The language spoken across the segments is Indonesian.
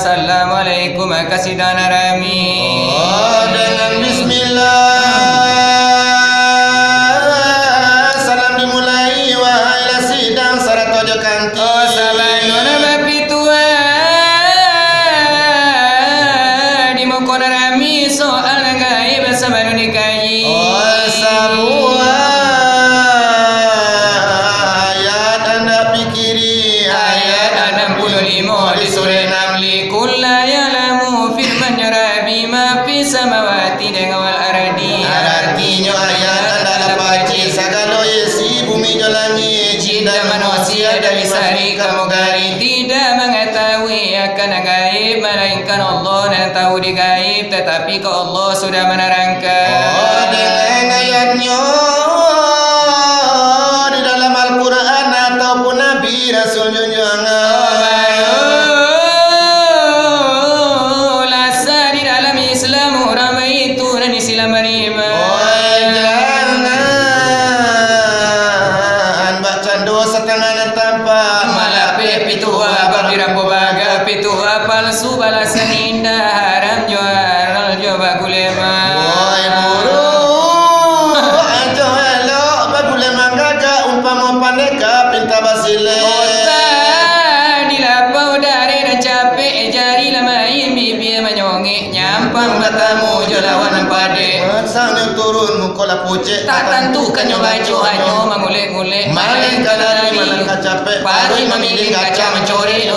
Assalamualaikum kasidana rami. Dengan bismillah salam dimulai wahai la sidang sarata jo kanti. Sabanuna bapi tua di mokona rami soal gaib sabanu nikahi. Semua ayat anda pikiri Ayat 65 di surah Namli. Kulla ya'lamu firman Rabbi ma fi samawati dengan wal ardi. artinya ayat anda dapat segala isi bumi jo langit Cinta manusia dari sari kamu gari tidak mengetahui akan gaib melainkan Allah yang tahu di gaib, tetapi kau Allah sudah menerangkan. dengan ayatnya di dalam Al-Quran ataupun Nabi Rasul junjungan. Lasa di dalam Islam orang itu dan Islam beriman. Jangan baca dosa tangan tanpa Malape pitua babira bobaga pitua palsu balasan indah haram jual coba kulema. Woi buru aja elok bagule manggaga umpama pandeka pinta basile. Dilapau dari dan capek jari lamain bibir menyongek nyampang matamu jolawan pade. Masanya turun mukola pucet Tak tentu kan baju hanya mengulek-ngulek maling kadari malang capek pari memilih kaca mencuri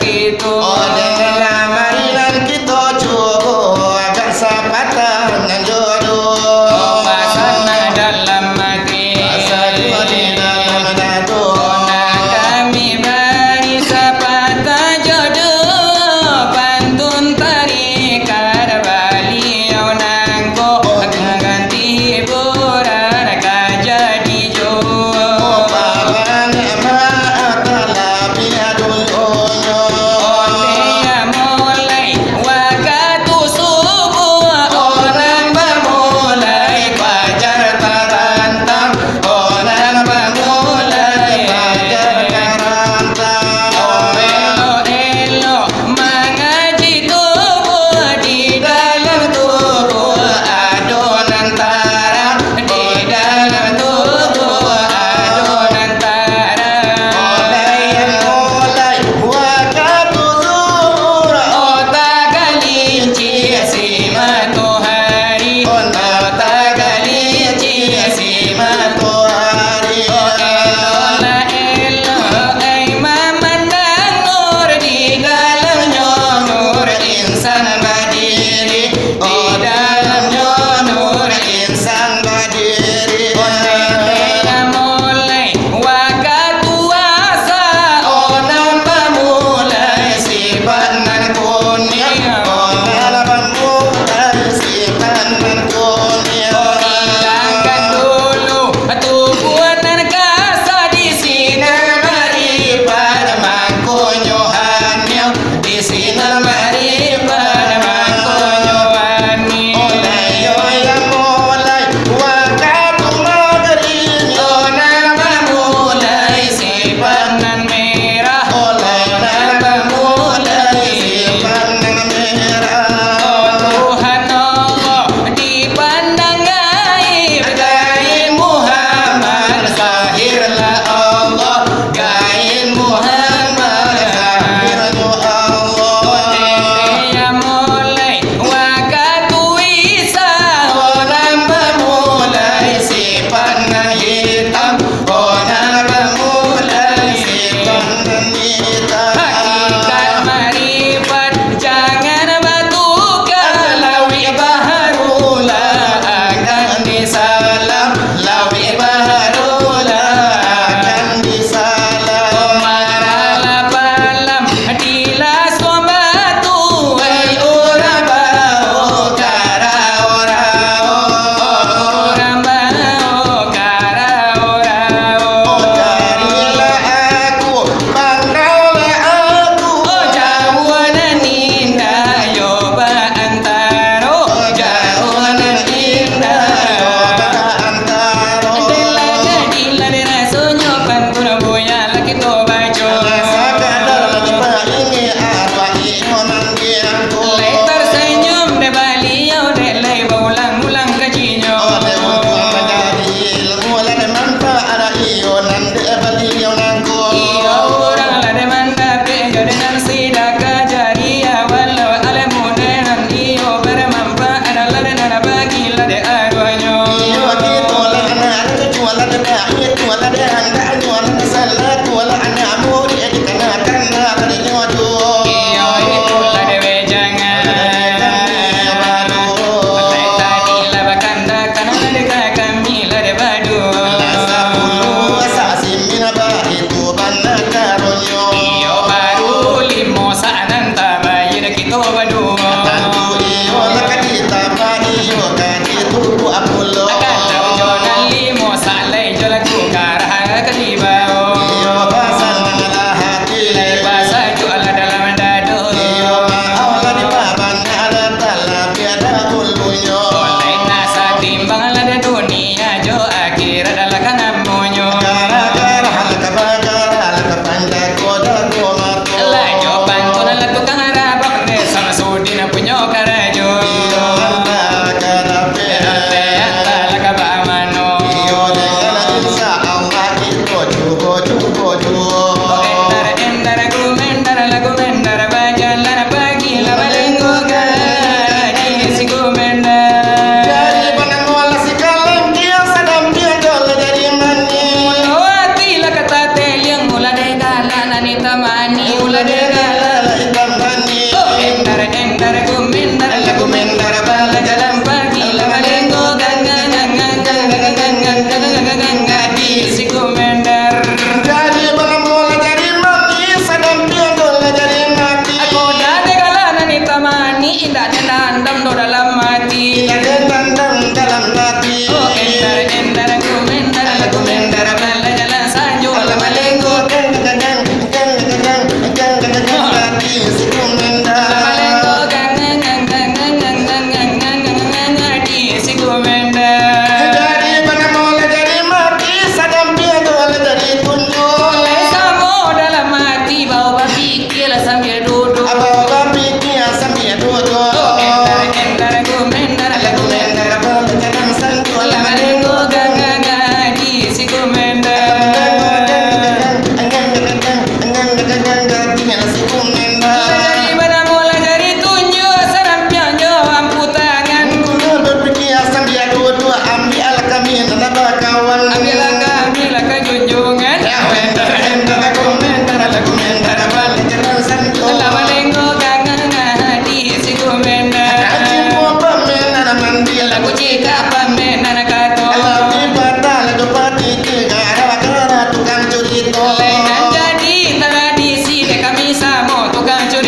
gitu. Oh dengan marilah kita coba agak sapatan dan jodoh. Oh pasana dalam hati. Pasana di dalam dadu. Nah kami beri sapata jodoh pantun tarikan baliau nangko ganti hiburan jadi jo. Babang ema atala biadul ono. Onde amo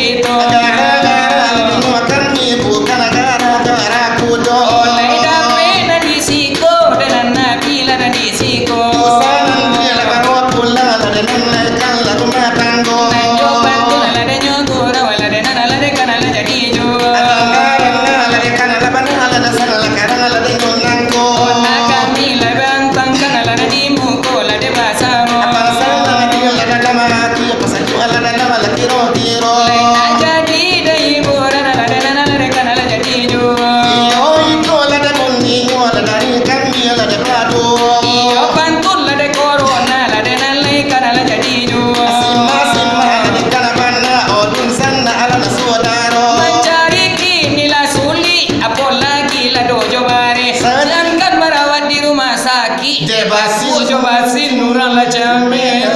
itu. Gara-gara makan mie bukan gara-gara kudo. Oleh dape na disiko dan nabi la na disiko. Usanan dia la karo pula la de nan kan la rumah tanggo. Nanjo bantu la de nyogura wala de nana la de kana la jadi jo. Anggaran la de kan la bana la de san la karang la de nonanggo. Na kami la bantang kana la di muko la de basamo. Abang sana la de la de mati pasan ju la de la tiro. Na jadi dai bora la de nana la de kana la jadi jo. Iyo itu la de munio la dari kami la de prado. Iyo bantul la de corona la de nana kana la jadi jo. Sima la de kan bana odun sana ala na sodaro. Mencari kini la suli apalagi la dojo bare. Sedangkan merawat di rumah sakit. Debasin Coba sin nuran la jamil.